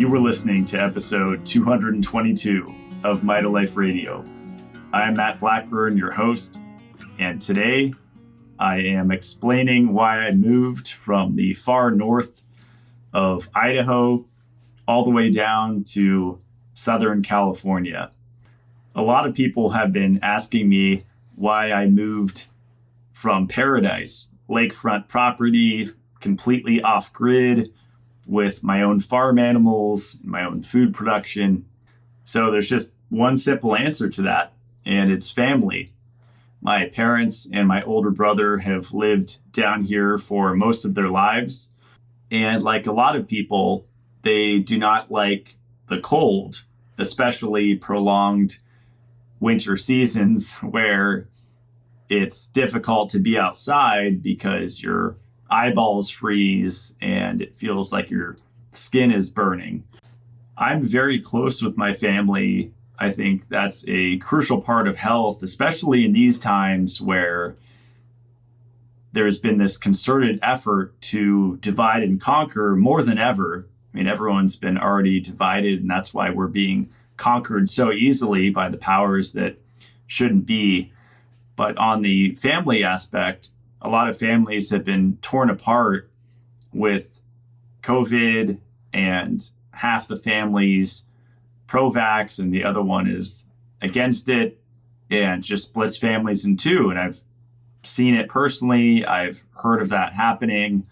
You were listening to episode 222 of Mitolife Radio. I am Matt Blackburn, your host, and today I am explaining why I moved from the far north of Idaho all the way down to Southern California. A lot of people have been asking me why I moved from paradise, lakefront property, completely off-grid, with my own farm animals, my own food production. So there's just one simple answer to that, and it's family. My parents and my older brother have lived down here for most of their lives. And like a lot of people, they do not like the cold, especially prolonged winter seasons where it's difficult to be outside because your eyeballs freeze and it feels like your skin is burning. I'm very close with my family. I think that's a crucial part of health, especially in these times where there's been this concerted effort to divide and conquer more than ever. I mean, everyone's been already divided, and that's why we're being conquered so easily by the powers that shouldn't be. But on the family aspect, a lot of families have been torn apart with COVID, and half the families pro-vax and the other one is against it, and just splits families in two. And I've seen it personally. I've heard of that happening.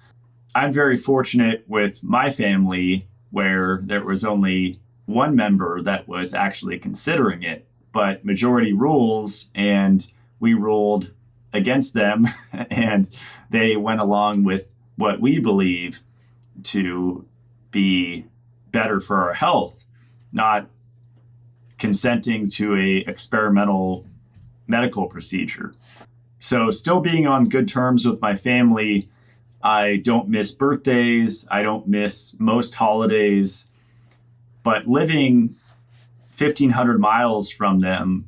I'm very fortunate with my family where there was only one member that was actually considering it, but majority rules, and we ruled against them, and they went along with what we believe to be better for our health, not consenting to a experimental medical procedure. So still being on good terms with my family, I don't miss birthdays, I don't miss most holidays, but living 1,500 miles from them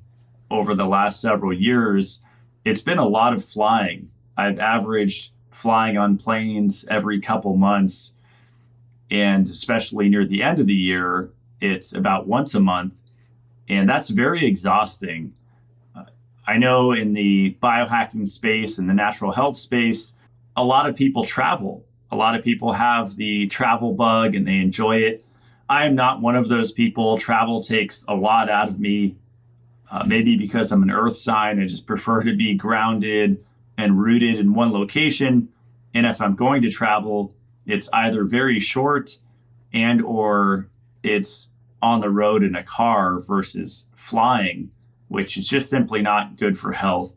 over the last several years, it's been a lot of flying. I've averaged flying on planes every couple months, and especially near the end of the year, it's about once a month, and that's very exhausting. I know in the biohacking space and the natural health space, a lot of people travel. A lot of people have the travel bug and they enjoy it. I am not one of those people. Travel takes a lot out of me. Maybe because I'm an earth sign, I just prefer to be grounded and rooted in one location. And if I'm going to travel, it's either very short and or it's on the road in a car versus flying, which is just simply not good for health.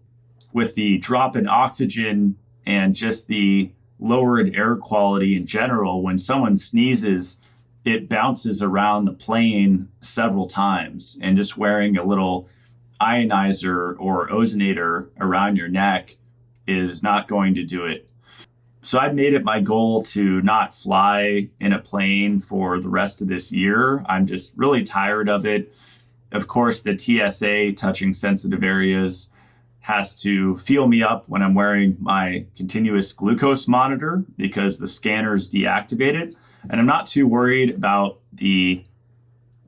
With the drop in oxygen and just the lowered air quality in general, when someone sneezes, it bounces around the plane several times, and just wearing a little ionizer or ozonator around your neck is not going to do it. So I've made it my goal to not fly in a plane for the rest of this year. I'm just really tired of it. Of course, the TSA, touching sensitive areas, has to feel me up when I'm wearing my continuous glucose monitor because the scanner's deactivated. And I'm not too worried about the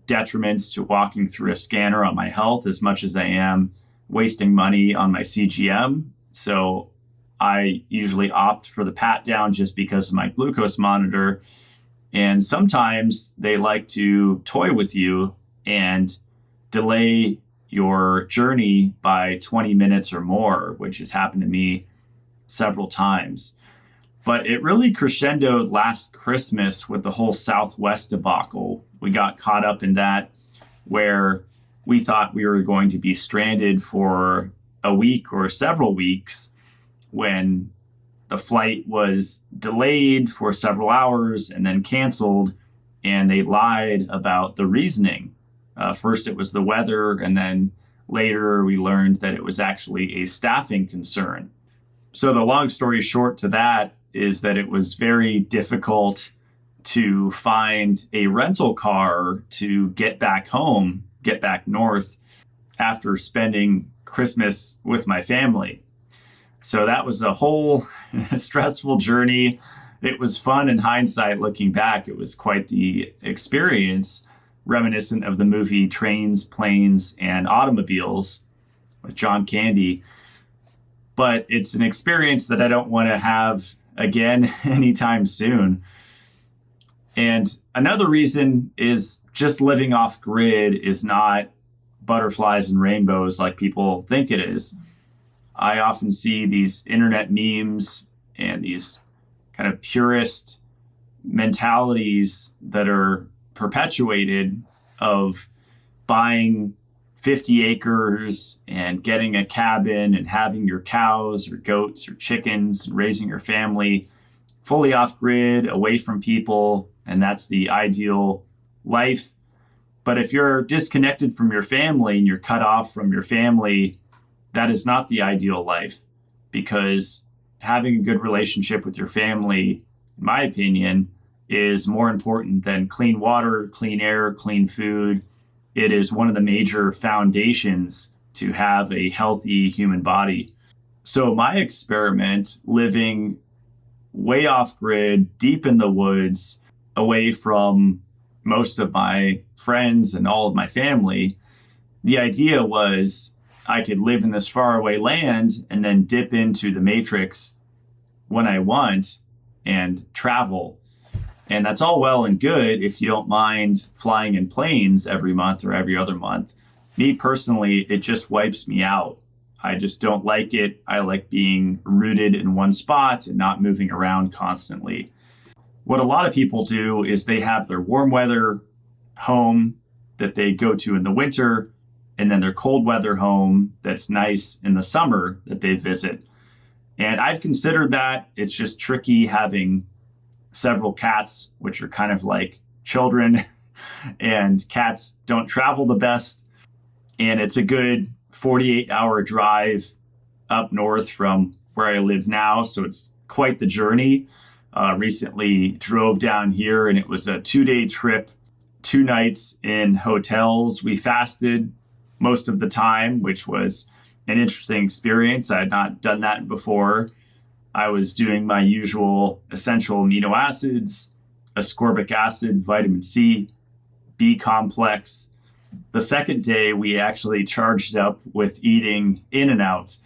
detriments to walking through a scanner on my health as much as I am wasting money on my CGM. So I usually opt for the pat down just because of my glucose monitor. And sometimes they like to toy with you and delay your journey by 20 minutes or more, which has happened to me several times. But it really crescendoed last Christmas with the whole Southwest debacle. We got caught up in that, where we thought we were going to be stranded for a week or several weeks when the flight was delayed for several hours and then canceled, and they lied about the reasoning. First it was the weather, and then later we learned that it was actually a staffing concern. So the long story short to that is that it was very difficult to find a rental car to get back home, get back north after spending Christmas with my family. So that was a whole stressful journey. it was fun in hindsight looking back. It was quite the experience, reminiscent of the movie Trains, Planes, and Automobiles with John Candy. But it's an experience that I don't want to have again anytime soon. And another reason is just living off grid is not butterflies and rainbows like people think it is. I often see these internet memes and these kind of purist mentalities that are perpetuated of buying 50 acres and getting a cabin and having your cows or goats or chickens and raising your family fully off grid, away from people. And that's the ideal life. But if you're disconnected from your family and you're cut off from your family, that is not the ideal life, because having a good relationship with your family, in my opinion, is more important than clean water, clean air, clean food. It is one of the major foundations to have a healthy human body. So my experiment, living way off grid, deep in the woods, away from most of my friends and all of my family, the idea was I could live in this faraway land and then dip into the matrix when I want and travel. And that's all well and good if you don't mind flying in planes every month or every other month. Me personally, it just wipes me out. I just don't like it. I like being rooted in one spot and not moving around constantly. What a lot of people do is they have their warm weather home that they go to in the winter, and then their cold weather home that's nice in the summer that they visit. And I've considered that. It's just tricky having several cats, which are kind of like children, and cats don't travel the best. And it's a good 48-hour drive up north from where I live now. So it's quite the journey. Recently drove down here and it was a 2-day trip, 2 nights in hotels. We fasted most of the time, which was an interesting experience. I had not done that before. I was doing my usual essential amino acids, ascorbic acid, vitamin C, B complex. The second day, we actually charged up with eating In-N-Out.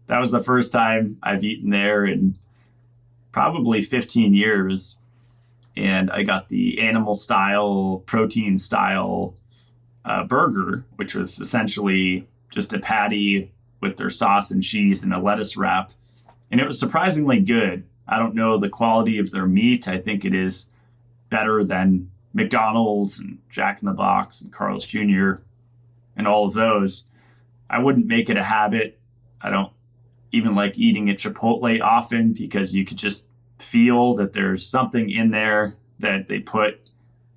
That was the first time I've eaten there in probably 15 years. And I got the animal style, protein style burger, which was essentially just a patty with their sauce and cheese and a lettuce wrap. And it was surprisingly good. I don't know the quality of their meat. I think it is better than McDonald's and Jack in the Box and Carl's Jr. and all of those. I wouldn't make it a habit. I don't even like eating at Chipotle often because you could just feel that there's something in there that they put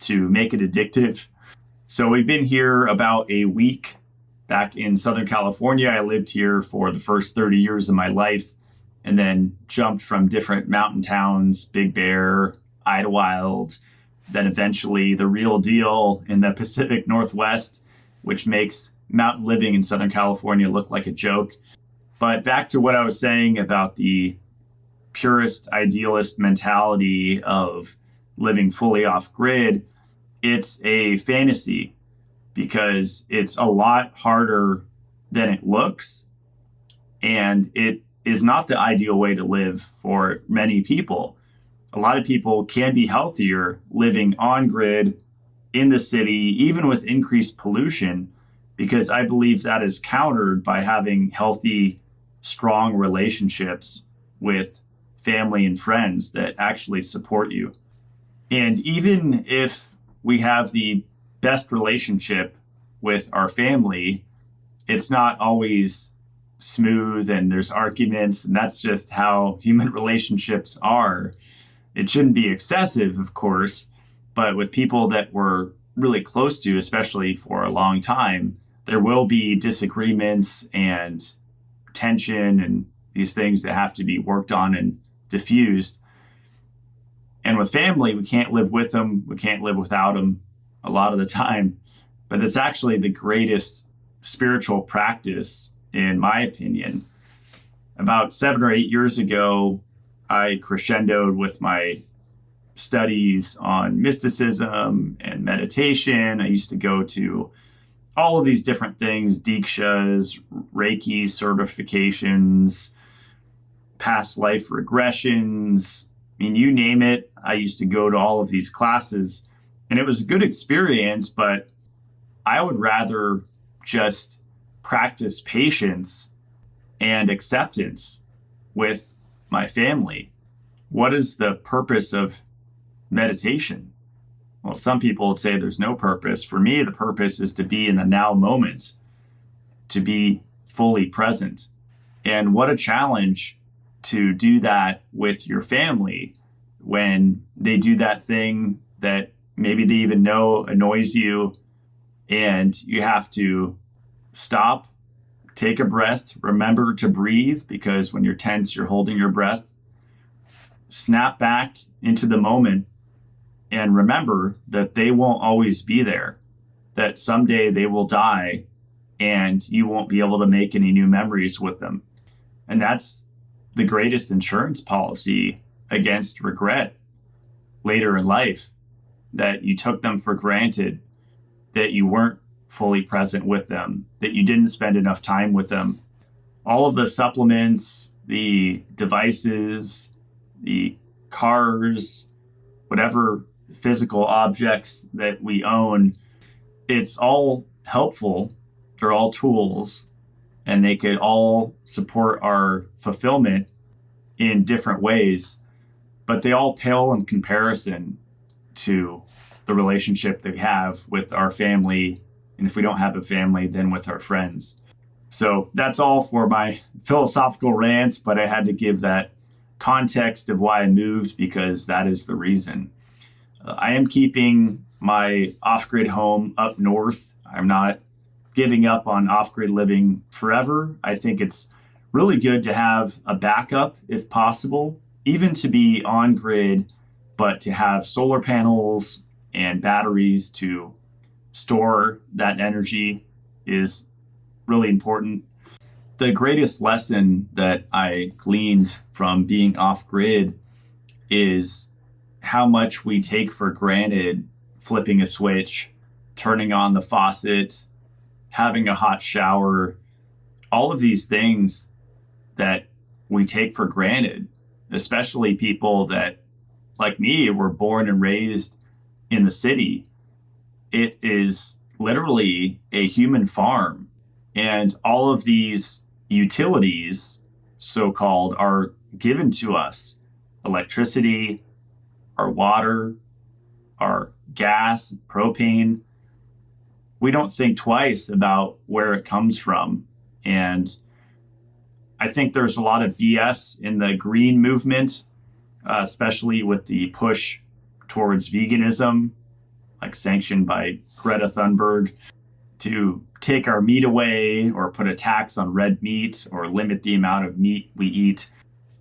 to make it addictive. So we've been here about a week back in Southern California. I lived here for the first 30 years of my life and then jumped from different mountain towns, Big Bear, Idaho, then eventually the real deal in the Pacific Northwest, which makes mountain living in Southern California look like a joke. But back to what I was saying about the purist idealist mentality of living fully off grid, it's a fantasy because it's a lot harder than it looks. And it is not the ideal way to live for many people. A lot of people can be healthier living on grid in the city, even with increased pollution, because I believe that is countered by having healthy, strong relationships with family and friends that actually support you. And even if we have the best relationship with our family, it's not always smooth and there's arguments, and that's just how human relationships are. It shouldn't be excessive, of course, but with people that we're really close to, especially for a long time, there will be disagreements and tension and these things that have to be worked on and diffused. And with family, we can't live with them. We can't live without them a lot of the time. But it's actually the greatest spiritual practice, in my opinion. About 7 or 8 years ago, I crescendoed with my studies on mysticism and meditation. I used to go to all of these different things, Dikshas, Reiki certifications, past life regressions. I mean, you name it. I used to go to all of these classes, and it was a good experience, but I would rather just practice patience and acceptance with my family. What is the purpose of meditation? Well, some people would say there's no purpose. For me, the purpose is to be in the now moment, to be fully present. And what a challenge to do that with your family when they do that thing that maybe they even know annoys you, and you have to stop, take a breath, remember to breathe, because when you're tense, you're holding your breath. Snap back into the moment and remember that they won't always be there, that someday they will die and you won't be able to make any new memories with them. And that's the greatest insurance policy against regret later in life, that you took them for granted, that you weren't fully present with them, that you didn't spend enough time with them. All of the supplements, the devices, the cars, whatever physical objects that we own, it's all helpful. They're all tools, and they could all support our fulfillment in different ways, but they all pale in comparison to the relationship that we have with our family. And if we don't have a family, then with our friends. So that's all for my philosophical rants, but I had to give that context of why I moved, because that is the reason. I am keeping my off-grid home up north. I'm not giving up on off-grid living forever. I think it's really good to have a backup if possible, even to be on-grid, but to have solar panels and batteries to store that energy is really important. The greatest lesson that I gleaned from being off-grid is how much we take for granted flipping a switch, turning on the faucet, having a hot shower, all of these things that we take for granted, especially people that, like me, were born and raised in the city. It is literally a human farm, and all of these utilities, so-called, are given to us. Electricity, our water, our gas, propane. We don't think twice about where it comes from. And I think there's a lot of BS in the green movement, especially with the push towards veganism, like sanctioned by Greta Thunberg, to take our meat away or put a tax on red meat or limit the amount of meat we eat.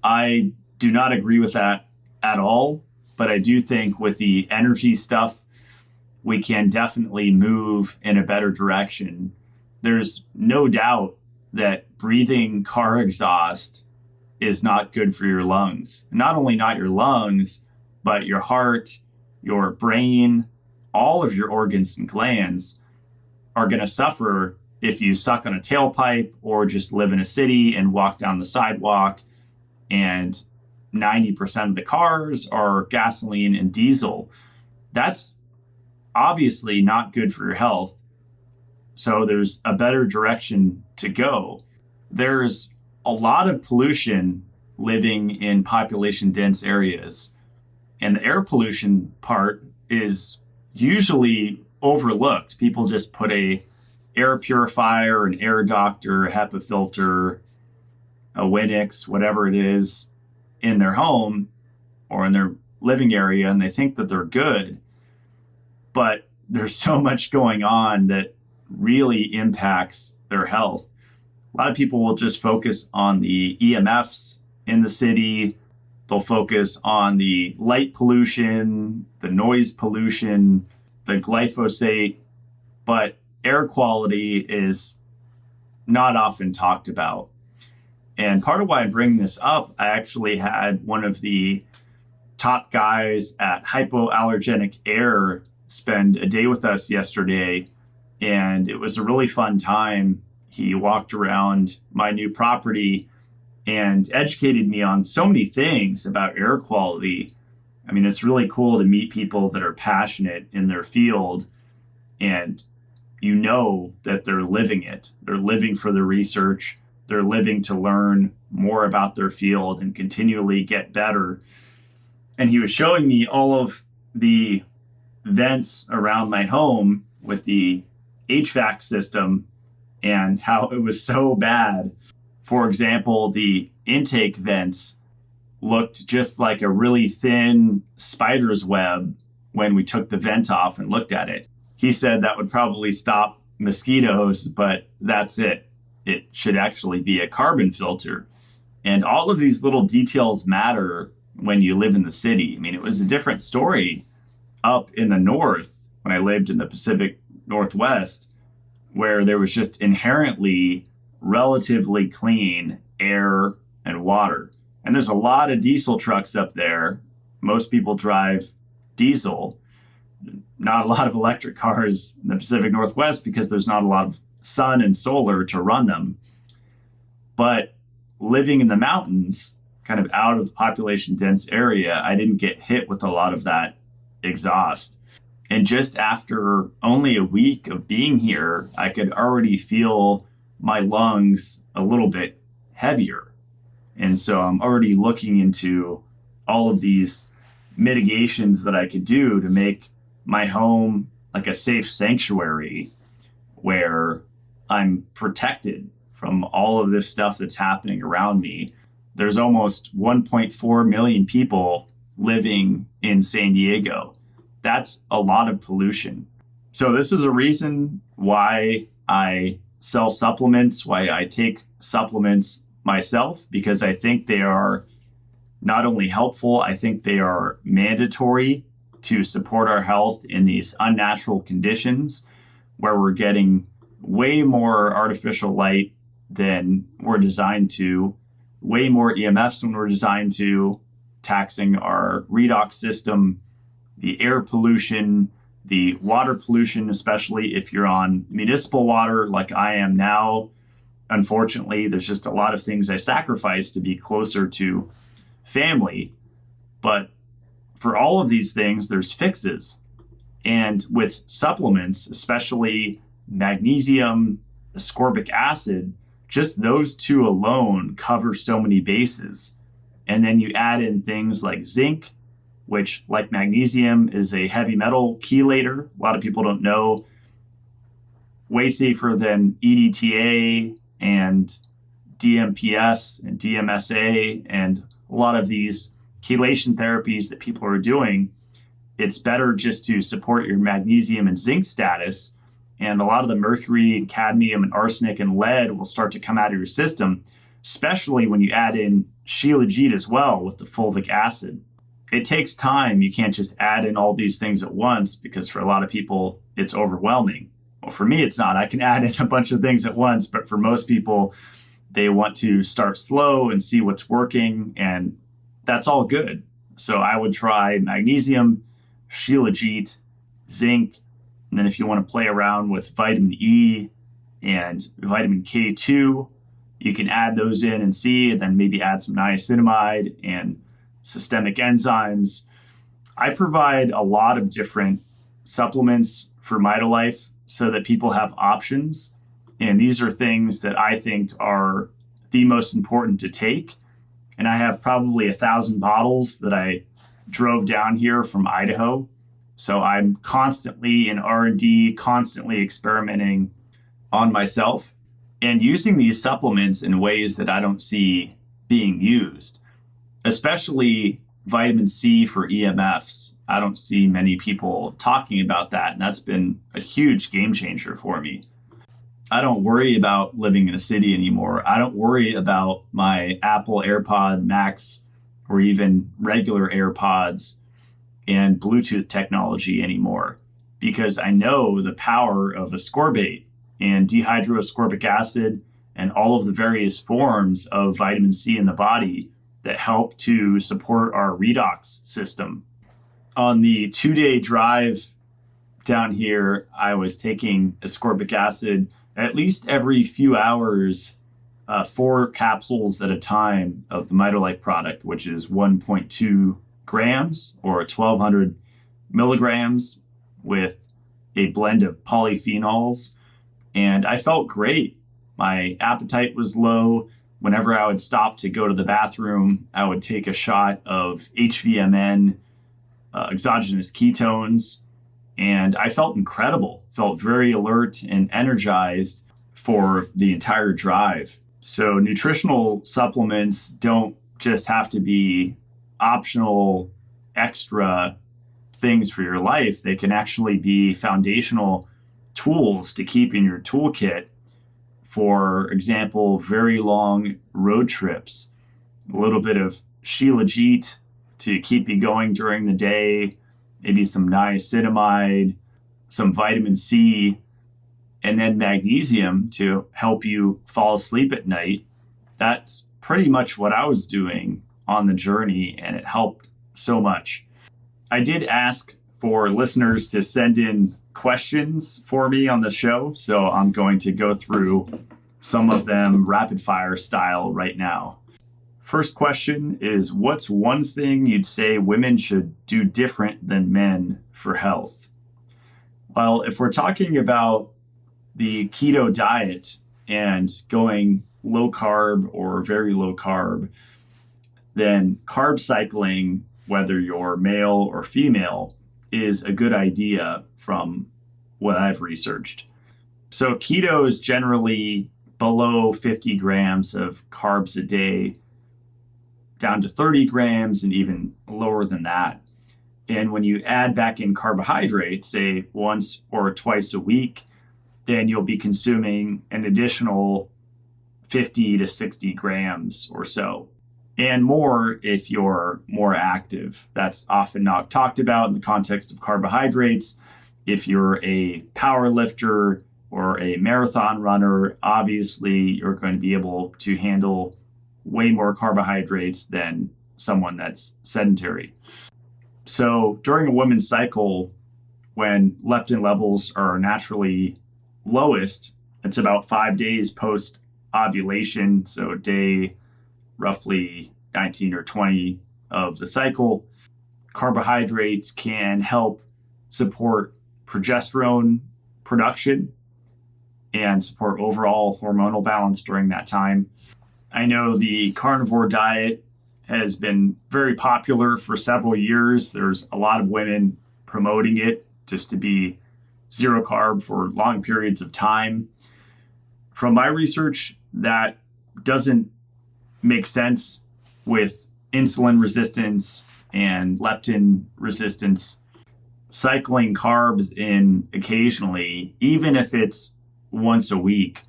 I do not agree with that at all, but I do think with the energy stuff, we can definitely move in a better direction. There's no doubt that breathing car exhaust is not good for your lungs. Not only not your lungs, but your heart, your brain, all of your organs and glands are going to suffer if you suck on a tailpipe or just live in a city and walk down the sidewalk and 90% of the cars are gasoline and diesel. That's obviously not good for your health. So there's a better direction to go. There's a lot of pollution living in population dense areas, and the air pollution part is usually overlooked. People just put a air purifier, an air doctor, a HEPA filter, a Winix, whatever it is, in their home or in their living area, and they think that they're good. But there's so much going on that really impacts their health. A lot of people will just focus on the EMFs in the city. They'll focus on the light pollution, the noise pollution, the glyphosate, but air quality is not often talked about. And part of why I'm bringing this up, I actually had one of the top guys at Hypoallergenic Air spend a day with us yesterday, and it was a really fun time. He walked around my new property and educated me on so many things about air quality. I mean, it's really cool to meet people that are passionate in their field, and you know that they're living it. They're living for the research. They're living to learn more about their field and continually get better. And he was showing me all of the vents around my home with the HVAC system and how it was so bad. For example, the intake vents looked just like a really thin spider's web when we took the vent off and looked at it. He said that would probably stop mosquitoes, but that's it. It should actually be a carbon filter. And all of these little details matter when you live in the city. I mean, it was a different story up in the north when I lived in the Pacific Northwest, where there was just inherently relatively clean air and water. And there's a lot of diesel trucks up there. Most people drive diesel. Not a lot of electric cars in the Pacific Northwest because there's not a lot of sun and solar to run them. But living in the mountains, kind of out of the population dense area, I didn't get hit with a lot of that exhaust. And just after only a week of being here, I could already feel my lungs a little bit heavier. And so I'm already looking into all of these mitigations that I could do to make my home like a safe sanctuary where I'm protected from all of this stuff that's happening around me. There's almost 1.4 million people living in San Diego. That's a lot of pollution. So this is a reason why I sell supplements, why I take supplements myself, because I think they are not only helpful, I think they are mandatory to support our health in these unnatural conditions where we're getting way more artificial light than we're designed to, way more EMFs than we're designed to, taxing our redox system, the air pollution, the water pollution, especially if you're on municipal water like I am now. Unfortunately, there's just a lot of things I sacrifice to be closer to family. But for all of these things, there's fixes. And with supplements, especially magnesium, ascorbic acid, just those two alone cover so many bases. And then you add in things like zinc, which, like magnesium, is a heavy metal chelator. A lot of people don't know. Way safer than EDTA and DMPS and DMSA and a lot of these chelation therapies that people are doing. It's better just to support your magnesium and zinc status. And a lot of the mercury and cadmium and arsenic and lead will start to come out of your system, especially when you add in shilajit as well with the fulvic acid. It takes time. You can't just add in all these things at once because for a lot of people, it's overwhelming. Well, for me, it's not. I can add in a bunch of things at once, but for most people, they want to start slow and see what's working, and that's all good. So I would try magnesium, shilajit, zinc, and then if you want to play around with vitamin E and vitamin K2, you can add those in and see, and then maybe add some niacinamide and systemic enzymes. I provide a lot of different supplements for Mitolife so that people have options. And these are things that I think are the most important to take. And I have probably 1,000 bottles that I drove down here from Idaho. So I'm constantly in R&D, constantly experimenting on myself and using these supplements in ways that I don't see being used, especially vitamin C for EMFs. I don't see many people talking about that, and that's been a huge game changer for me. I don't worry about living in a city anymore. I don't worry about my Apple AirPod Max or even regular AirPods and Bluetooth technology anymore because I know the power of ascorbate and dehydroascorbic acid and all of the various forms of vitamin C in the body that help to support our redox system. On the 2-day drive down here, I was taking ascorbic acid at least every few hours, 4 capsules at a time of the Mitolife product, which is 1.2 grams or 1,200 milligrams with a blend of polyphenols. And I felt great. My appetite was low. Whenever I would stop to go to the bathroom, I would take a shot of HVMN, exogenous ketones, and I felt incredible, felt very alert and energized for the entire drive. So nutritional supplements don't just have to be optional extra things for your life. They can actually be foundational tools to keep in your toolkit. For example, very long road trips, a little bit of Shilajit to keep you going during the day, maybe some niacinamide, some vitamin C, and then magnesium to help you fall asleep at night. That's pretty much what I was doing on the journey, and it helped so much. I did ask for listeners to send in questions for me on the show, so I'm going to go through some of them rapid fire style right now. First question is, what's one thing you'd say women should do different than men for health? Well, if we're talking about the keto diet and going low carb or very low carb, then carb cycling, whether you're male or female, is a good idea from what I've researched. So keto is generally below 50 grams of carbs a day, down to 30 grams and even lower than that. And when you add back in carbohydrates, say once or twice a week, then you'll be consuming an additional 50 to 60 grams or so, and more if you're more active. That's often not talked about in the context of carbohydrates. If you're a power lifter or a marathon runner, obviously you're going to be able to handle way more carbohydrates than someone that's sedentary. So during a woman's cycle, when leptin levels are naturally lowest, it's about 5 days post ovulation, so day roughly 19 or 20 of the cycle. Carbohydrates can help support progesterone production and support overall hormonal balance during that time. I know the carnivore diet has been very popular for several years. There's a lot of women promoting it just to be zero carb for long periods of time. From my research, that doesn't make sense with insulin resistance and leptin resistance. Cycling carbs in occasionally, even if it's once a week,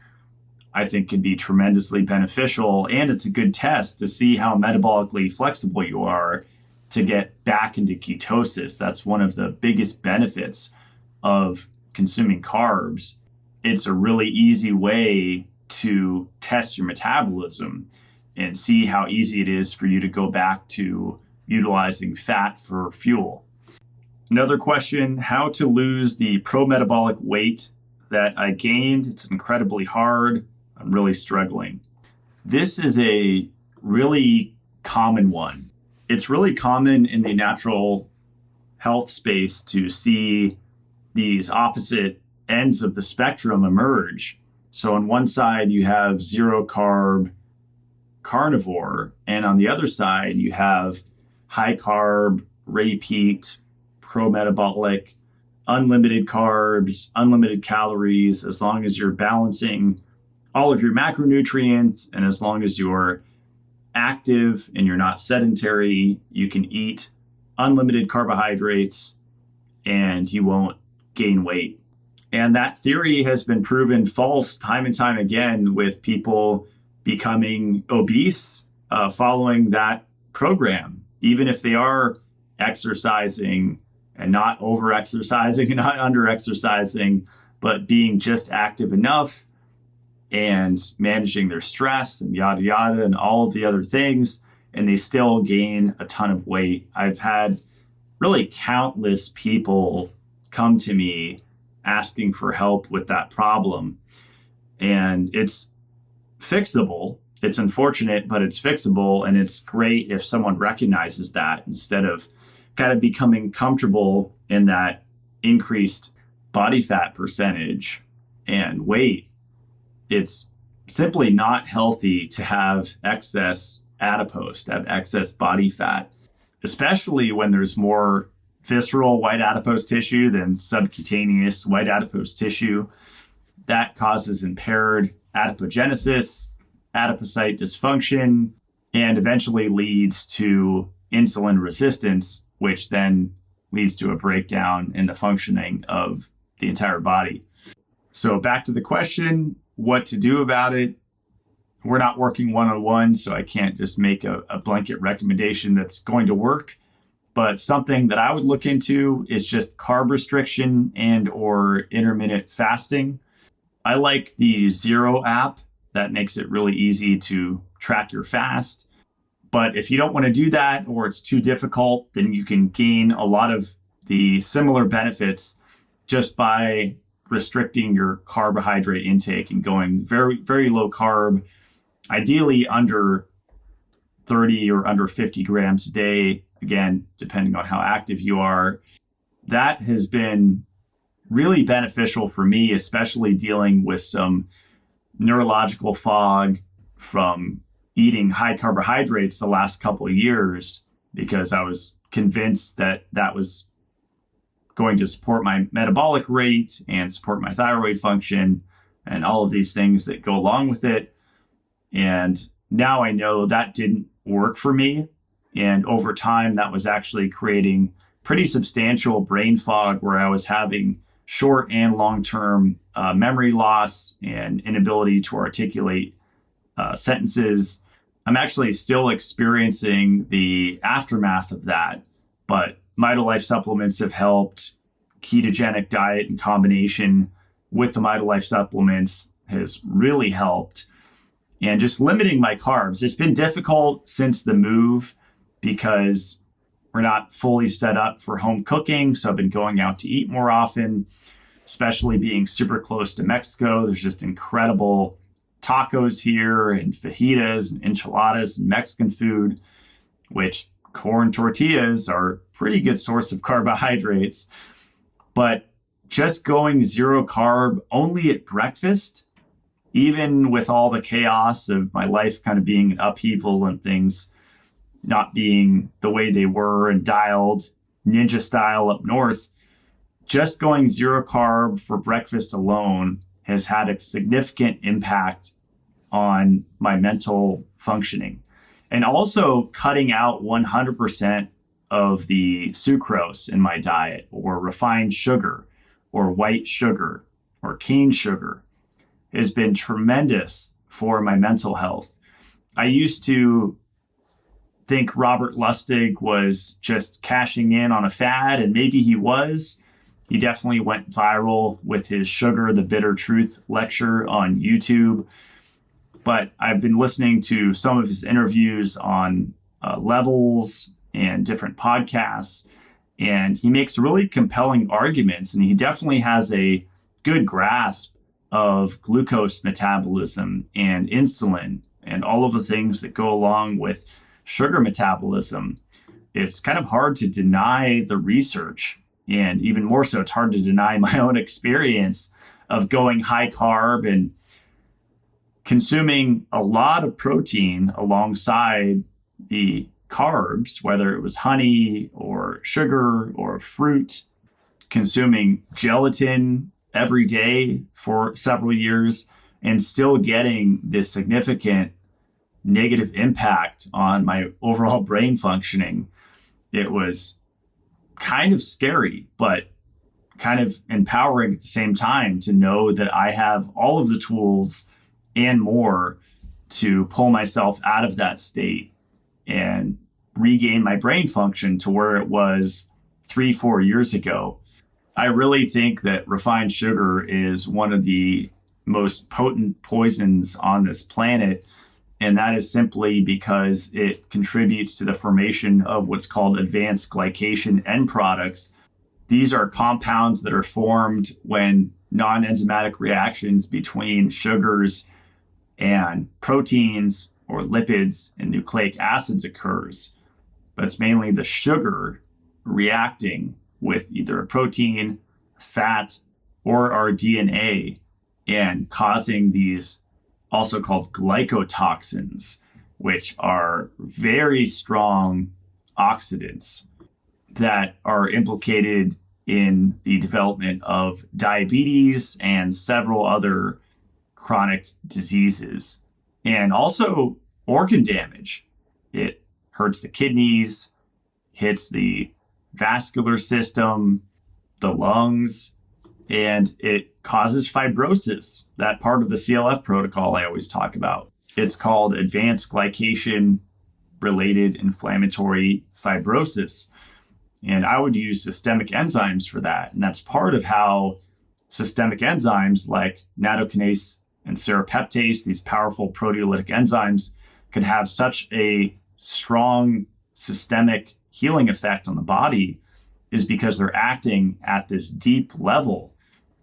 I think could be tremendously beneficial. And it's a good test to see how metabolically flexible you are to get back into ketosis. That's one of the biggest benefits of consuming carbs. It's a really easy way to test your metabolism and see how easy it is for you to go back to utilizing fat for fuel. Another question, how to lose the pro-metabolic weight that I gained. It's incredibly hard. I'm really struggling. This is a really common one. It's really common in the natural health space to see these opposite ends of the spectrum emerge. So on one side, you have zero carb carnivore, and on the other side, you have high carb, repeat, pro-metabolic, unlimited carbs, unlimited calories, as long as you're balancing all of your macronutrients, and as long as you're active and you're not sedentary, you can eat unlimited carbohydrates and you won't gain weight. And that theory has been proven false time and time again with people becoming obese following that program, even if they are exercising and not over-exercising and not under-exercising, but being just active enough and managing their stress and yada, yada, and all of the other things. And they still gain a ton of weight. I've had really countless people come to me asking for help with that problem. And it's fixable. It's unfortunate, but it's fixable. And it's great if someone recognizes that instead of kind of becoming comfortable in that increased body fat percentage and weight. It's simply not healthy to have excess adipose, to have excess body fat, especially when there's more visceral white adipose tissue than subcutaneous white adipose tissue. That causes impaired adipogenesis, adipocyte dysfunction, and eventually leads to insulin resistance, which then leads to a breakdown in the functioning of the entire body. So back to the question, what to do about it. We're not working one-on-one, so I can't just make a blanket recommendation that's going to work. But something that I would look into is just carb restriction and or intermittent fasting. I like the Zero app. That makes it really easy to track your fast. But if you don't want to do that or it's too difficult, then you can gain a lot of the similar benefits just by restricting your carbohydrate intake and going very, very low carb, ideally under 30 or under 50 grams a day, again, depending on how active you are. That has been really beneficial for me, especially dealing with some neurological fog from eating high carbohydrates the last couple of years, because I was convinced that that was going to support my metabolic rate and support my thyroid function and all of these things that go along with it. And now I know that didn't work for me. And over time, that was actually creating pretty substantial brain fog where I was having short and long-term memory loss and inability to articulate sentences. I'm actually still experiencing the aftermath of that, but Mitolife supplements have helped. Ketogenic diet in combination with the Mitolife supplements has really helped. And just limiting my carbs. It's been difficult since the move because we're not fully set up for home cooking. So I've been going out to eat more often, especially being super close to Mexico. There's just incredible tacos here and fajitas and enchiladas and Mexican food, which corn tortillas are a pretty good source of carbohydrates. But just going zero carb only at breakfast, even with all the chaos of my life kind of being an upheaval and things not being the way they were and dialed ninja style up north, just going zero carb for breakfast alone has had a significant impact on my mental functioning. And also cutting out 100% of the sucrose in my diet, or refined sugar, or white sugar, or cane sugar has been tremendous for my mental health. I used to think Robert Lustig was just cashing in on a fad, and maybe he was. He definitely went viral with his Sugar, the Bitter Truth lecture on YouTube. But I've been listening to some of his interviews on Levels and different podcasts, and he makes really compelling arguments, and he definitely has a good grasp of glucose metabolism and insulin and all of the things that go along with sugar metabolism. It's kind of hard to deny the research, and even more so, it's hard to deny my own experience of going high carb and consuming a lot of protein alongside the carbs, whether it was honey or sugar or fruit, consuming gelatin every day for several years, and still getting this significant negative impact on my overall brain functioning. It was kind of scary, but kind of empowering at the same time to know that I have all of the tools and more to pull myself out of that state and regain my brain function to where it was 3-4 years ago. I really think that refined sugar is one of the most potent poisons on this planet. And that is simply because it contributes to the formation of what's called advanced glycation end products. These are compounds that are formed when non-enzymatic reactions between sugars and proteins or lipids and nucleic acids occurs. But it's mainly the sugar reacting with either a protein, fat, or our DNA and causing these also called glycotoxins, which are very strong oxidants that are implicated in the development of diabetes and several other chronic diseases, and also organ damage. It hurts the kidneys, hits the vascular system, the lungs, and it causes fibrosis, that part of the CLF protocol I always talk about. It's called advanced glycation-related inflammatory fibrosis. And I would use systemic enzymes for that. And that's part of how systemic enzymes like nattokinase and serrapeptase, these powerful proteolytic enzymes, can have such a strong systemic healing effect on the body, is because they're acting at this deep level.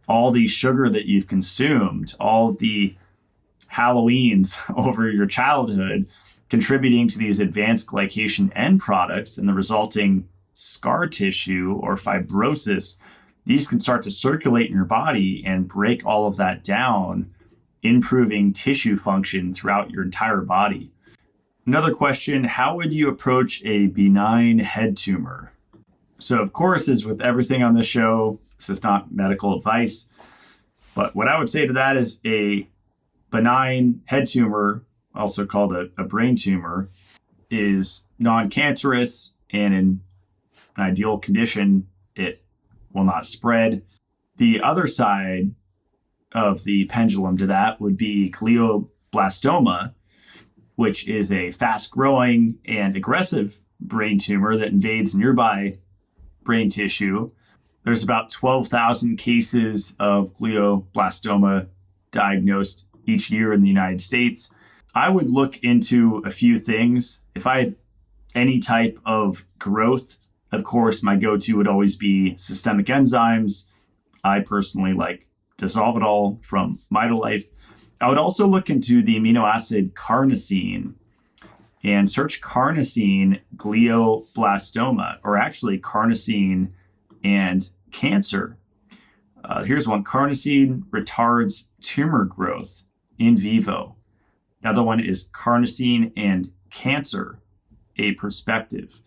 All the sugar that you've consumed, all the Halloweens over your childhood, contributing to these advanced glycation end products and the resulting scar tissue or fibrosis, these can start to circulate in your body and break all of that down, improving tissue function throughout your entire body. Another question, how would you approach a benign head tumor? So of course, as with everything on this show, this is not medical advice, but what I would say to that is a benign head tumor, also called a brain tumor, is non-cancerous, and in an ideal condition, it will not spread. The other side of the pendulum to that would be glioblastoma, which is a fast-growing and aggressive brain tumor that invades nearby brain tissue. There's about 12,000 cases of glioblastoma diagnosed each year in the United States. I would look into a few things. If I had any type of growth, of course, my go-to would always be systemic enzymes. I personally like Dissolvedol from Mitolife. I would also look into the amino acid carnosine and search carnosine glioblastoma, or actually carnosine and cancer. Here's one. Carnosine retards tumor growth in vivo. Another one is carnosine and cancer, a perspective.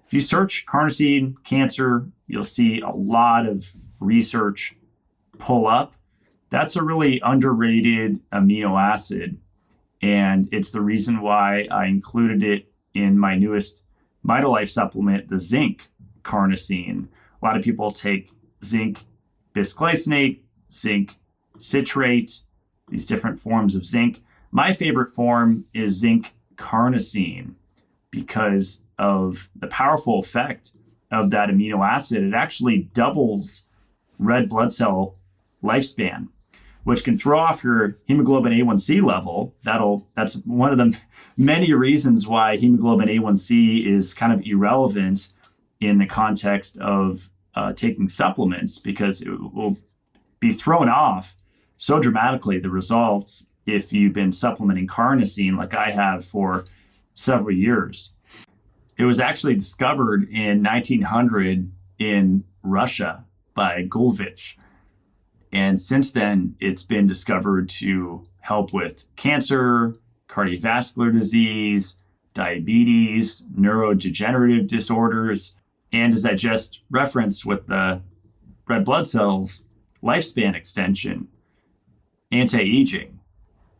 If you search carnosine cancer, you'll see a lot of research pull up. That's a really underrated amino acid, and it's the reason why I included it in my newest Mitolife supplement, the zinc carnosine. A lot of people take zinc bisglycinate, zinc citrate, these different forms of zinc. My favorite form is zinc carnosine because of the powerful effect of that amino acid. It actually doubles red blood cell lifespan, which can throw off your hemoglobin A1C level. That's one of the many reasons why hemoglobin A1C is kind of irrelevant in the context of taking supplements, because it will be thrown off so dramatically, the results, if you've been supplementing carnosine like I have for several years. It was actually discovered in 1900 in Russia by Gulvich. And since then, it's been discovered to help with cancer, cardiovascular disease, diabetes, neurodegenerative disorders, and as I just referenced with the red blood cells, lifespan extension, anti-aging.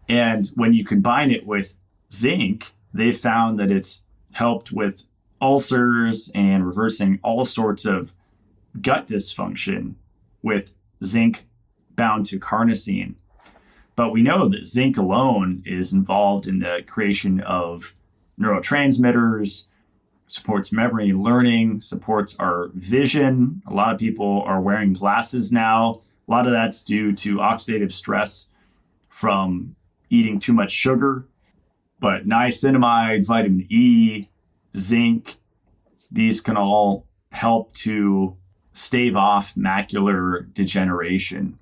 And when you combine it with zinc, they've found that it's helped with ulcers and reversing all sorts of gut dysfunction with zinc bound to carnosine. But we know that zinc alone is involved in the creation of neurotransmitters, supports memory and learning, supports our vision. A lot of people are wearing glasses now. A lot of that's due to oxidative stress from eating too much sugar. But niacinamide, vitamin E, zinc, these can all help to stave off macular degeneration.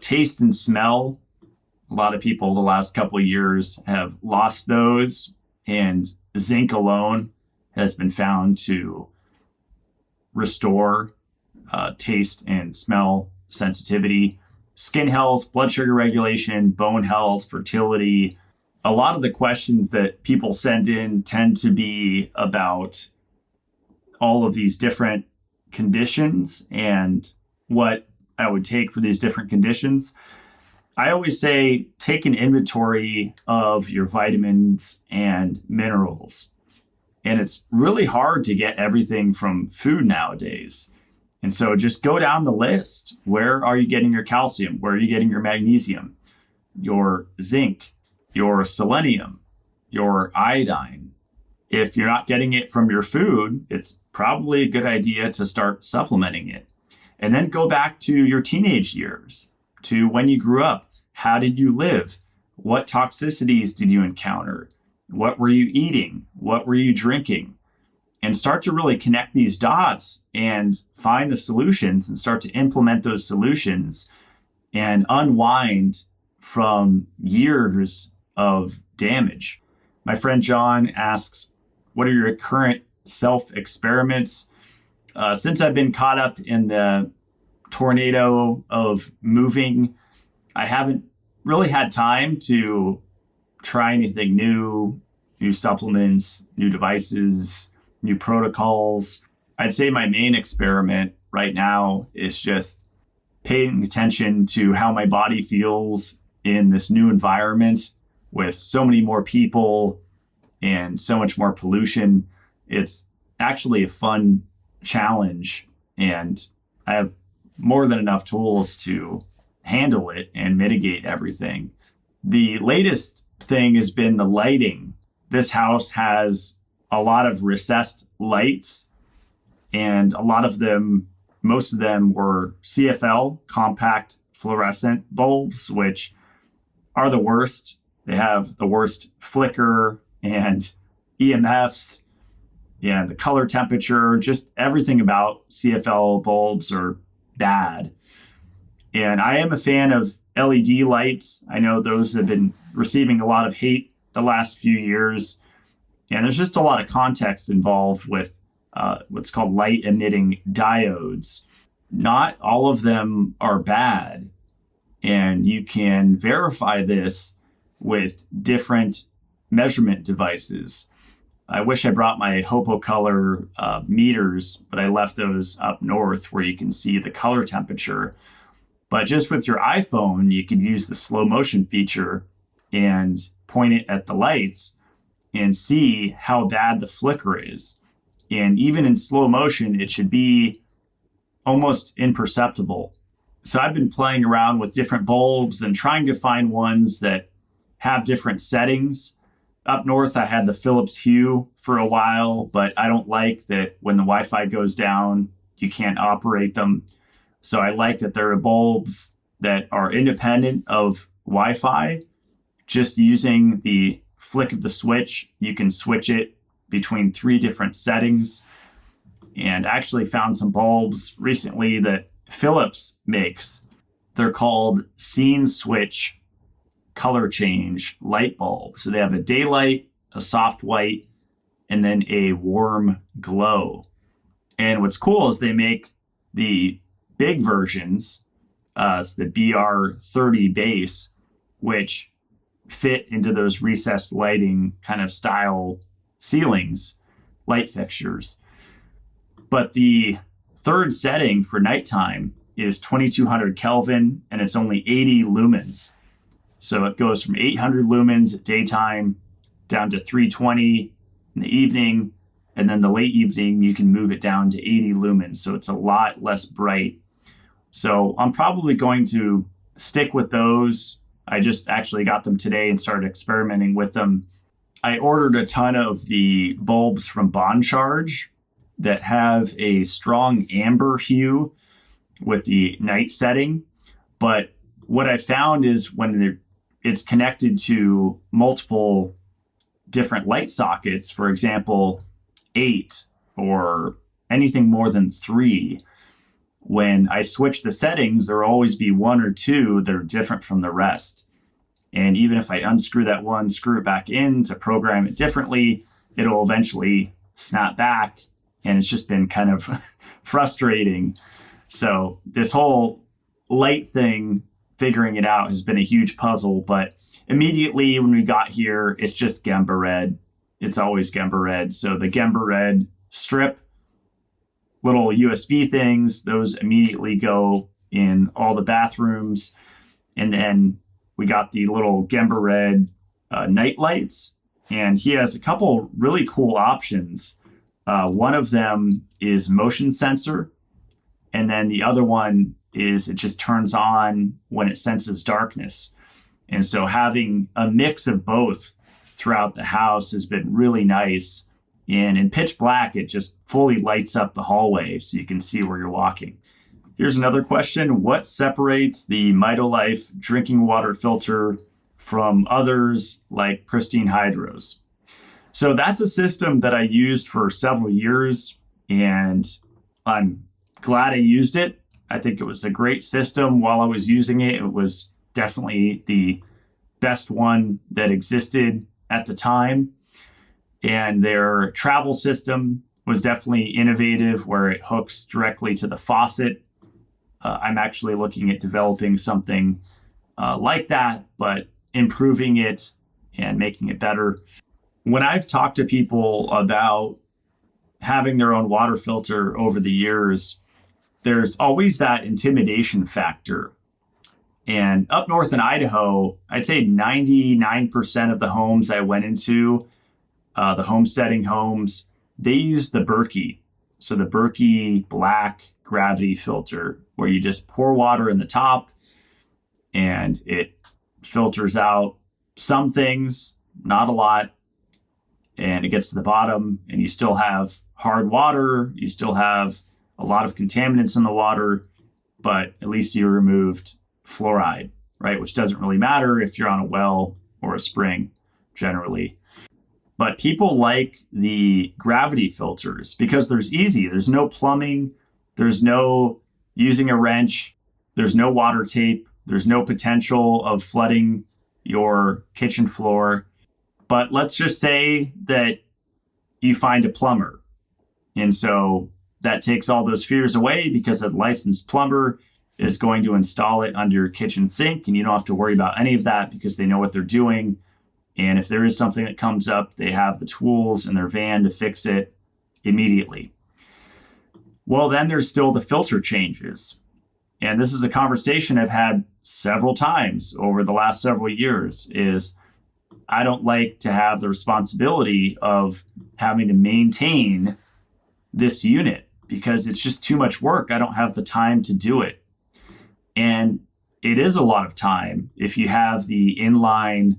Taste and smell, a lot of people the last couple of years have lost those, and zinc alone has been found to restore taste and smell sensitivity. Skin health, blood sugar regulation, bone health, fertility. A lot of the questions that people send in tend to be about all of these different conditions and what I would take for these different conditions. I always say take an inventory of your vitamins and minerals. And it's really hard to get everything from food nowadays. And so just go down the list. Where are you getting your calcium? Where are you getting your magnesium, your zinc, your selenium, your iodine? If you're not getting it from your food, it's probably a good idea to start supplementing it. And then go back to your teenage years, to when you grew up. How did you live? What toxicities did you encounter? What were you eating? What were you drinking? And start to really connect these dots and find the solutions and start to implement those solutions and unwind from years of damage. My friend John asks, what are your current self-experiments? Since I've been caught up in the tornado of moving, I haven't really had time to try anything new supplements, new devices, new protocols. I'd say my main experiment right now is just paying attention to how my body feels in this new environment with so many more people and so much more pollution. It's actually a fun challenge, and I have more than enough tools to handle it and mitigate everything. The latest thing has been the lighting. This house has a lot of recessed lights, and a lot of them, most of them were CFL, compact fluorescent bulbs, which are the worst. They have the worst flicker and EMFs, and the color temperature, just everything about CFL bulbs are bad. And I am a fan of LED lights. I know those have been receiving a lot of hate the last few years. And there's just a lot of context involved with what's called light emitting diodes. Not all of them are bad. And you can verify this with different measurement devices. I wish I brought my HopoColor meters, but I left those up north where you can see the color temperature. But just with your iPhone, you can use the slow motion feature and point it at the lights and see how bad the flicker is. And even in slow motion, it should be almost imperceptible. So I've been playing around with different bulbs and trying to find ones that have different settings. Up north, I had the Philips Hue for a while, but I don't like that when the Wi-Fi goes down, you can't operate them. So I like that there are bulbs that are independent of Wi-Fi. Just using the flick of the switch, you can switch it between 3 different settings. And I actually found some bulbs recently that Philips makes. They're called scene switch color change light bulb. So they have a daylight, a soft white, and then a warm glow. And what's cool is they make the big versions, it's the BR30 base, which fit into those recessed lighting kind of style ceilings, light fixtures. But the third setting for nighttime is 2200 Kelvin, and it's only 80 lumens. So it goes from 800 lumens at daytime down to 320 in the evening. And then the late evening, you can move it down to 80 lumens. So it's a lot less bright. So I'm probably going to stick with those. I just actually got them today and started experimenting with them. I ordered a ton of the bulbs from Bond Charge that have a strong amber hue with the night setting. But what I found is when it's connected to multiple different light sockets, for example, 8 or anything more than 3. When I switch the settings, there will always be 1 or 2 that are different from the rest. And even if I unscrew that one, screw it back in to program it differently, it'll eventually snap back. And it's just been kind of frustrating. So this whole light thing, figuring it out has been a huge puzzle. But immediately when we got here, it's just Gemba red. It's always Gemba red. So the Gemba red strip, little USB things, those immediately go in all the bathrooms. And then we got the little Gemba red night lights. And he has a couple really cool options. One of them is motion sensor. And then the other one is it just turns on when it senses darkness. And so having a mix of both throughout the house has been really nice. And in pitch black, it just fully lights up the hallway so you can see where you're walking. Here's another question. What separates the Mitolife drinking water filter from others like Pristine Hydros? So that's a system that I used for several years, and I'm glad I used it. I think it was a great system while I was using it. It was definitely the best one that existed at the time. And their travel system was definitely innovative where it hooks directly to the faucet. I'm actually looking at developing something like that, but improving it and making it better. When I've talked to people about having their own water filter over the years, there's always that intimidation factor. And up north in Idaho, I'd say 99% of the homes I went into, the homesteading homes, they use the Berkey. So the Berkey black gravity filter, where you just pour water in the top and it filters out some things, not a lot, and it gets to the bottom and you still have hard water, you still have a lot of contaminants in the water, but at least you removed fluoride, right? Which doesn't really matter if you're on a well or a spring generally. But people like the gravity filters because there's easy. There's no plumbing. There's no using a wrench. There's no water tape. There's no potential of flooding your kitchen floor. But let's just say that you find a plumber. And so that takes all those fears away because a licensed plumber is going to install it under your kitchen sink, and you don't have to worry about any of that because they know what they're doing. And if there is something that comes up, they have the tools in their van to fix it immediately. Well, then there's still the filter changes. And this is a conversation I've had several times over the last several years is I don't like to have the responsibility of having to maintain this unit because it's just too much work. I don't have the time to do it. And it is a lot of time if you have the inline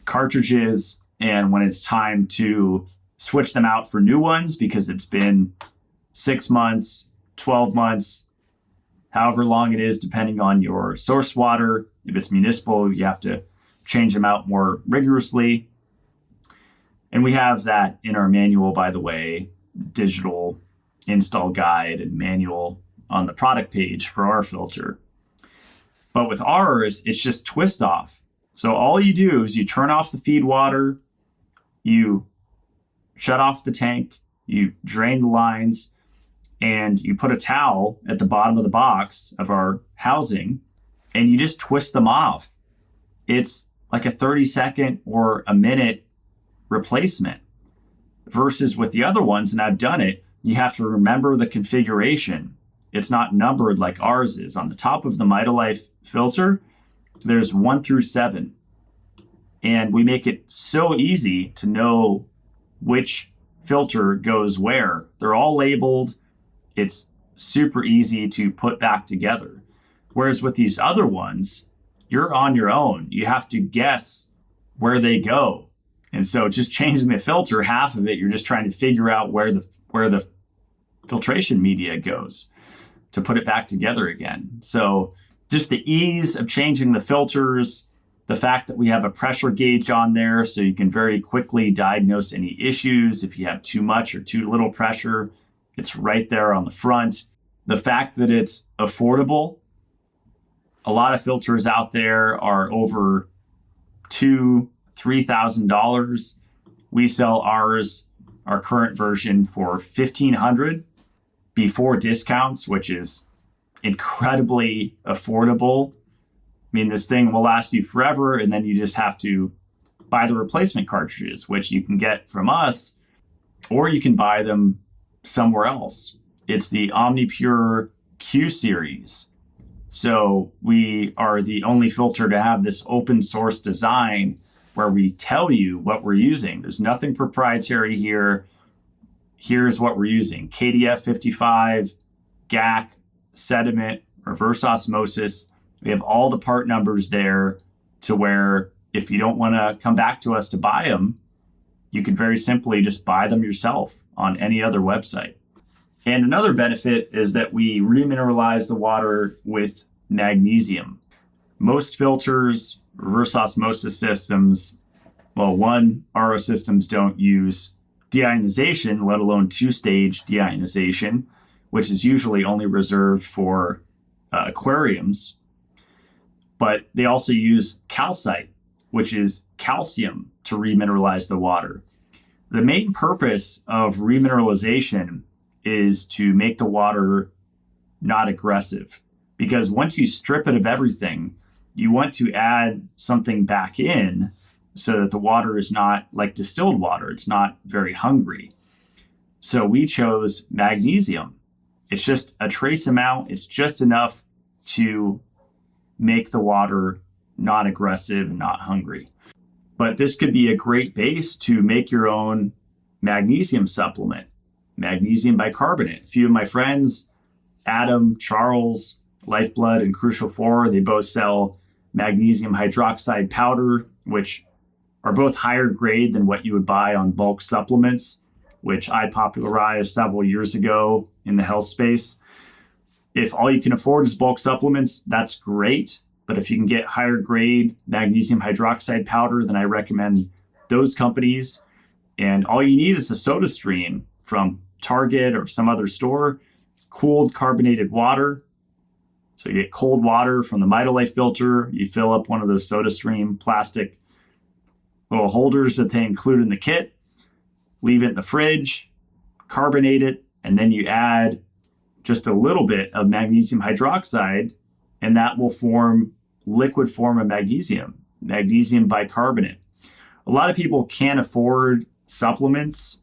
cartridges and when it's time to switch them out for new ones because it's been 6 months, 12 months, however long it is, depending on your source water. If it's municipal, you have to change them out more rigorously. And we have that in our manual, by the way, digital install guide and manual on the product page for our filter. But with ours, it's just twist off. So all you do is you turn off the feed water, you shut off the tank, you drain the lines, and you put a towel at the bottom of the box of our housing, and you just twist them off. It's like a 30-second or a minute replacement. Versus with the other ones, and I've done it, you have to remember the configuration. It's not numbered like ours is. On the top of the Mitolife filter, there's 1 through 7. And we make it so easy to know which filter goes where. They're all labeled. It's super easy to put back together. Whereas with these other ones, you're on your own. You have to guess where they go. And so just changing the filter, half of it, you're just trying to figure out where the filtration media goes to put it back together again. So just the ease of changing the filters The fact that we have a pressure gauge on there so you can very quickly diagnose any issues. If you have too much or too little pressure, it's right there on the front. The fact that it's affordable. A lot of filters out there are over $2,000-$3,000. We sell ours, our current version, for $1,500 before discounts, which is incredibly affordable. I mean, this thing will last you forever, and then you just have to buy the replacement cartridges, which you can get from us, or you can buy them somewhere else. It's the OmniPure Q series. So we are the only filter to have this open source design where we tell you what we're using. There's nothing proprietary here. Here's what we're using: KDF 55, GAC, sediment, reverse osmosis. We have all the part numbers there to where if you don't want to come back to us to buy them, you can very simply just buy them yourself on any other website. And another benefit is that we remineralize the water with magnesium. Most filters, reverse osmosis systems, RO systems don't use deionization, let alone two-stage deionization, which is usually only reserved for aquariums. But they also use calcite, which is calcium, to remineralize the water. The main purpose of remineralization is to make the water not aggressive. Because once you strip it of everything, you want to add something back in so that the water is not like distilled water. It's not very hungry. So we chose magnesium. It's just a trace amount. It's just enough to make the water not aggressive and not hungry. But this could be a great base to make your own magnesium supplement, magnesium bicarbonate. A few of my friends, Adam, Charles, Lifeblood, and Crucial 4, they both sell magnesium hydroxide powder, which are both higher grade than what you would buy on bulk supplements, which I popularized several years ago in the health space. If all you can afford is bulk supplements, that's great. But if you can get higher grade magnesium hydroxide powder, then I recommend those companies. And all you need is a soda stream from Target or some other store, cooled carbonated water. So you get cold water from the Mitolife filter. You fill up one of those soda stream plastic little holders that they include in the kit, leave it in the fridge, carbonate it, and then you add just a little bit of magnesium hydroxide, and that will form liquid form of magnesium bicarbonate. A lot of people can't afford supplements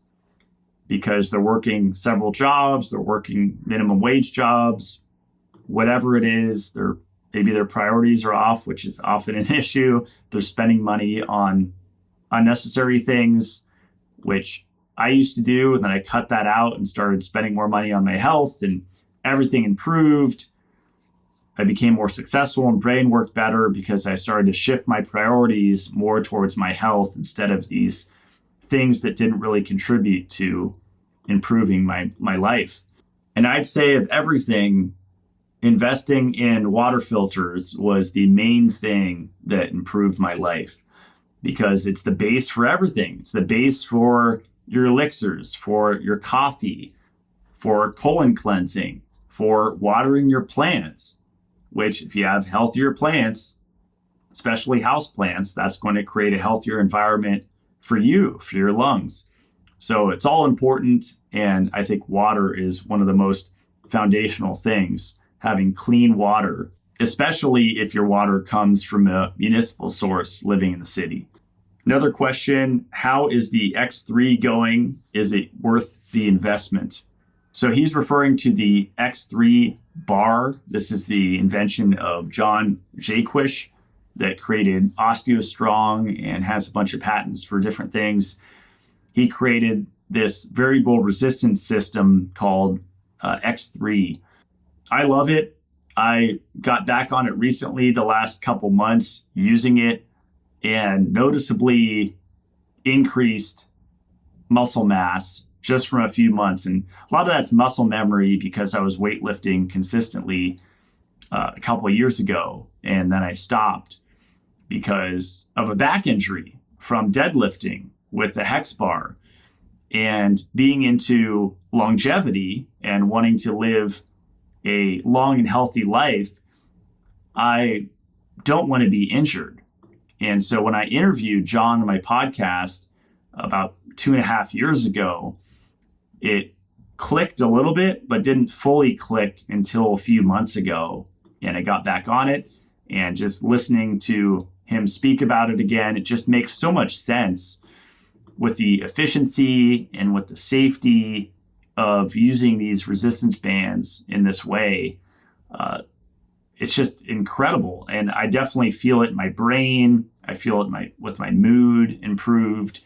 because they're working several jobs, they're working minimum wage jobs, whatever it is, maybe their priorities are off, which is often an issue. They're spending money on unnecessary things, which I used to do, and then I cut that out and started spending more money on my health, and everything improved. I became more successful and brain worked better because I started to shift my priorities more towards my health instead of these things that didn't really contribute to improving my life. And I'd say of everything, investing in water filters was the main thing that improved my life because it's the base for everything. It's the base for your elixirs, for your coffee, for colon cleansing, for watering your plants, which if you have healthier plants, especially house plants, that's going to create a healthier environment for you, for your lungs. So it's all important. And I think water is one of the most foundational things, having clean water, especially if your water comes from a municipal source living in the city. Another question, how is the X3 going? Is it worth the investment? So he's referring to the X3 bar. This is the invention of John Jaquish that created OsteoStrong and has a bunch of patents for different things. He created this variable resistance system called X3. I love it. I got back on it recently, the last couple months, using it, and noticeably increased muscle mass just from a few months. And a lot of that's muscle memory because I was weightlifting consistently a couple of years ago, and then I stopped. because of a back injury from deadlifting with the hex bar. And being into longevity and wanting to live a long and healthy life, I don't want to be injured. And so when I interviewed John on my podcast about 2.5 years ago, it clicked a little bit, but didn't fully click until a few months ago. And I got back on it, and just listening to him speak about it again, it just makes so much sense with the efficiency and with the safety of using these resistance bands in this way. It's just incredible. And I definitely feel it in my brain. I feel it with my mood improved.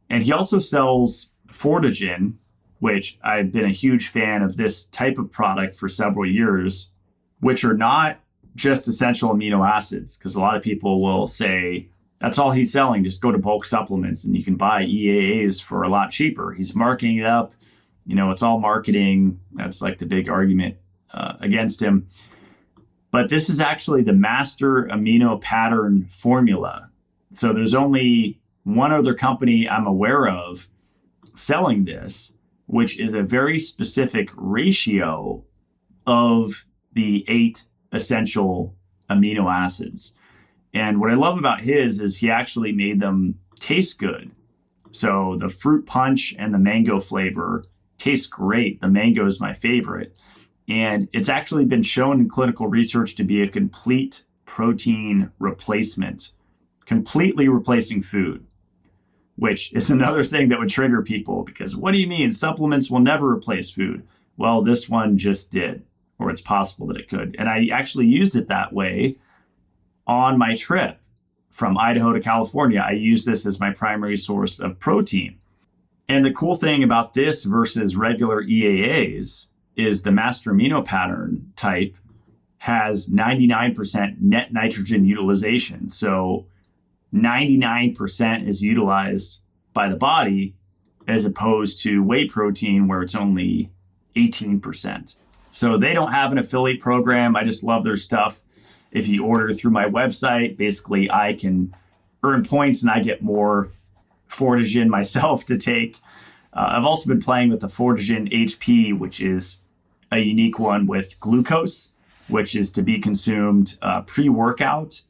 And he also sells Fortigen, which I've been a huge fan of this type of product for several years, which are not just essential amino acids, because a lot of people will say, that's all he's selling. Just go to bulk supplements and you can buy EAAs for a lot cheaper. He's marking it up. It's all marketing. That's like the big argument against him. But this is actually the master amino pattern formula. So there's only one other company I'm aware of selling this, which is a very specific ratio of the 8 essential amino acids. And what I love about his is he actually made them taste good. So the fruit punch and the mango flavor taste great. The mango is my favorite. And it's actually been shown in clinical research to be a complete protein replacement, completely replacing food, which is another thing that would trigger people, because what do you mean supplements will never replace food? Well, this one just did, or it's possible that it could. And I actually used it that way on my trip from Idaho to California. I used this as my primary source of protein. And the cool thing about this versus regular EAAs is the master amino pattern type has 99% net nitrogen utilization. So 99% is utilized by the body, as opposed to whey protein where it's only 18%. So they don't have an affiliate program. I just love their stuff. If you order through my website, basically I can earn points and I get more Fortigen myself to take. I've also been playing with the Fortigen HP, which is a unique one with glucose, which is to be consumed pre-workout.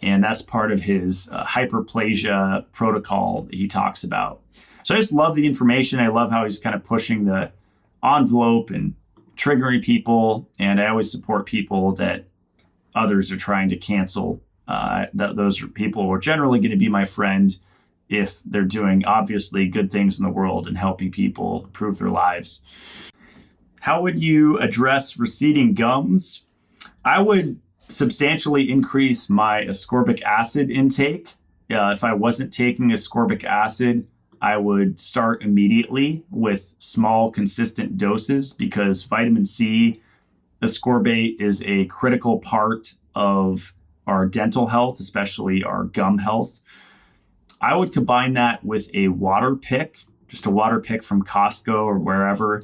And that's part of his hyperplasia protocol that he talks about. So I just love the information. I love how he's kind of pushing the envelope and triggering people. And I always support people that others are trying to cancel. Those people are generally going to be my friend if they're doing obviously good things in the world and helping people improve their lives. How would you address receding gums? I would substantially increase my ascorbic acid intake. If I wasn't taking ascorbic acid, I would start immediately with small, consistent doses, because vitamin C ascorbate is a critical part of our dental health, especially our gum health. I would combine that with a water pick, just a water pick from Costco or wherever,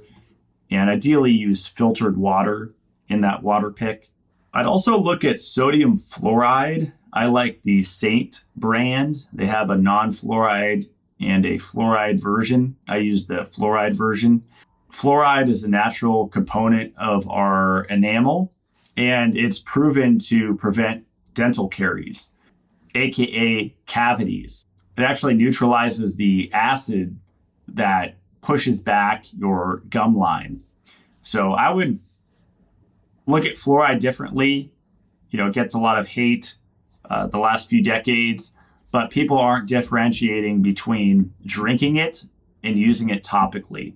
and ideally use filtered water in that water pick. I'd also look at sodium fluoride. I like the Saint brand. They have a non-fluoride and a fluoride version. I use the fluoride version. Fluoride is a natural component of our enamel, and it's proven to prevent dental caries, aka cavities. It actually neutralizes the acid that pushes back your gum line. So I would look at fluoride differently. It gets a lot of hate the last few decades, but people aren't differentiating between drinking it and using it topically.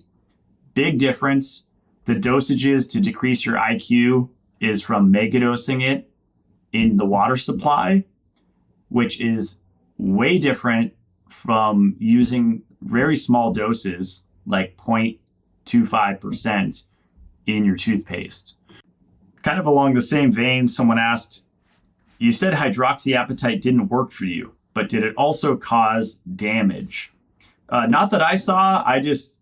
Big difference. The dosages to decrease your IQ is from megadosing it in the water supply, which is way different from using very small doses like 0.25% in your toothpaste. Kind of along the same vein, someone asked, you said hydroxyapatite didn't work for you, but did it also cause damage? Not that I saw, I just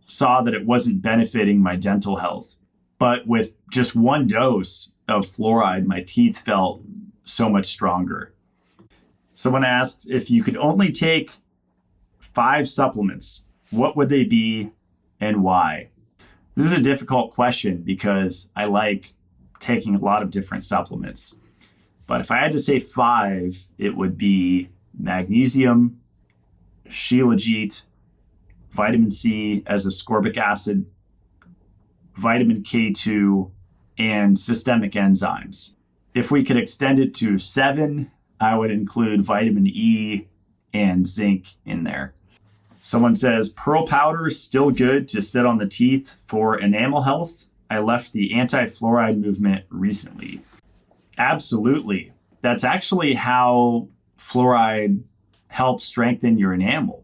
saw that it wasn't benefiting my dental health. But with just one dose of fluoride, my teeth felt so much stronger. Someone asked if you could only take 5 supplements, what would they be and why? This is a difficult question because I like taking a lot of different supplements. But if I had to say 5, it would be magnesium, shilajit, vitamin C as ascorbic acid, vitamin K2, and systemic enzymes. If we could extend it to 7, I would include vitamin E and zinc in there. Someone says, pearl powder is still good to sit on the teeth for enamel health. I left the anti-fluoride movement recently. Absolutely. That's actually how fluoride helps strengthen your enamel.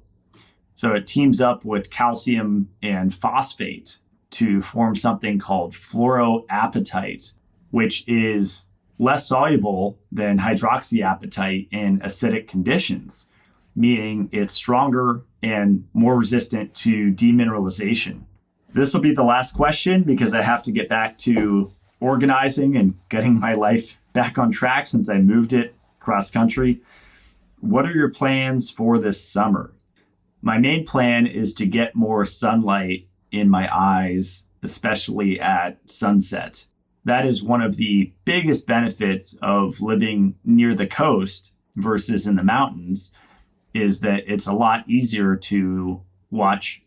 So it teams up with calcium and phosphate to form something called fluoroapatite, which is less soluble than hydroxyapatite in acidic conditions, meaning it's stronger and more resistant to demineralization. This will be the last question because I have to get back to organizing and getting my life back on track since I moved it cross country. What are your plans for this summer? My main plan is to get more sunlight in my eyes, especially at sunset. That is one of the biggest benefits of living near the coast versus in the mountains, is that it's a lot easier to watch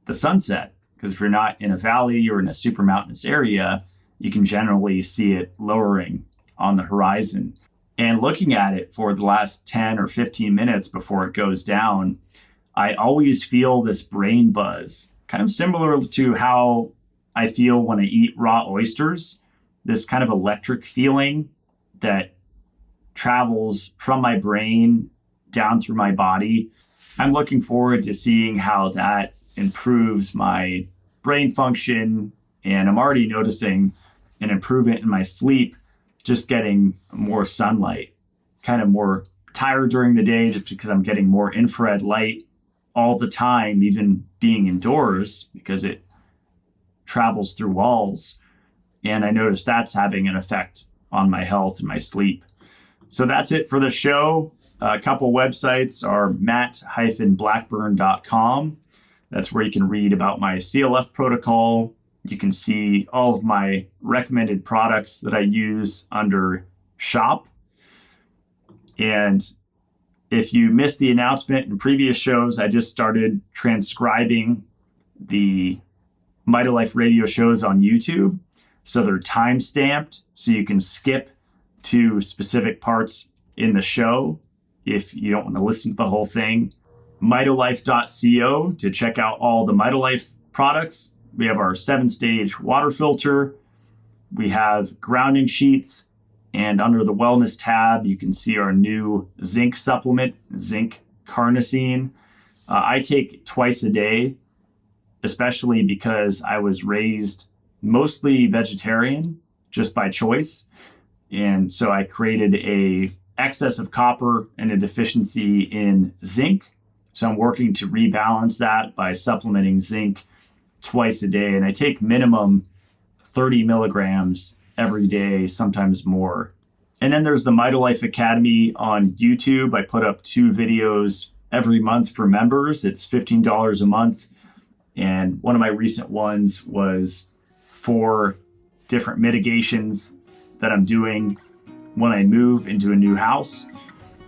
the sunset. Because if you're not in a valley or in a super mountainous area, you can generally see it lowering on the horizon. And looking at it for the last 10 or 15 minutes before it goes down, I always feel this brain buzz, kind of similar to how I feel when I eat raw oysters, this kind of electric feeling that travels from my brain down through my body. I'm looking forward to seeing how that improves my brain function, and I'm already noticing an improvement in my sleep, just getting more sunlight, kind of more tired during the day just because I'm getting more infrared light all the time, even being indoors because it travels through walls. And I noticed that's having an effect on my health and my sleep. So that's it for the show. A couple websites are matt-blackburn.com. That's where you can read about my CLF protocol. You can see all of my recommended products that I use under shop. And if you missed the announcement in previous shows, I just started transcribing the Mitolife radio shows on YouTube. So they're time stamped, so you can skip to specific parts in the show if you don't want to listen to the whole thing. Mitolife.co to check out all the Mitolife products. We have our 7-stage water filter. We have grounding sheets. And under the wellness tab, you can see our new zinc supplement, zinc Carnosine. I take it twice a day, especially because I was raised mostly vegetarian just by choice. And so I created a excess of copper and a deficiency in zinc. So I'm working to rebalance that by supplementing zinc twice a day. And I take minimum 30 milligrams every day, sometimes more. And then there's the Mitolife Academy on YouTube. I put up 2 videos every month for members. It's $15 a month. And one of my recent ones was 4 different mitigations that I'm doing when I move into a new house.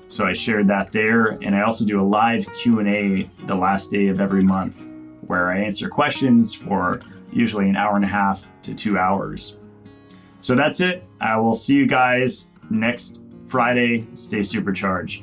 So I shared that there. And I also do a live Q&A the last day of every month where I answer questions for usually an hour and a half to 2 hours. So that's it. I will see you guys next Friday. Stay supercharged.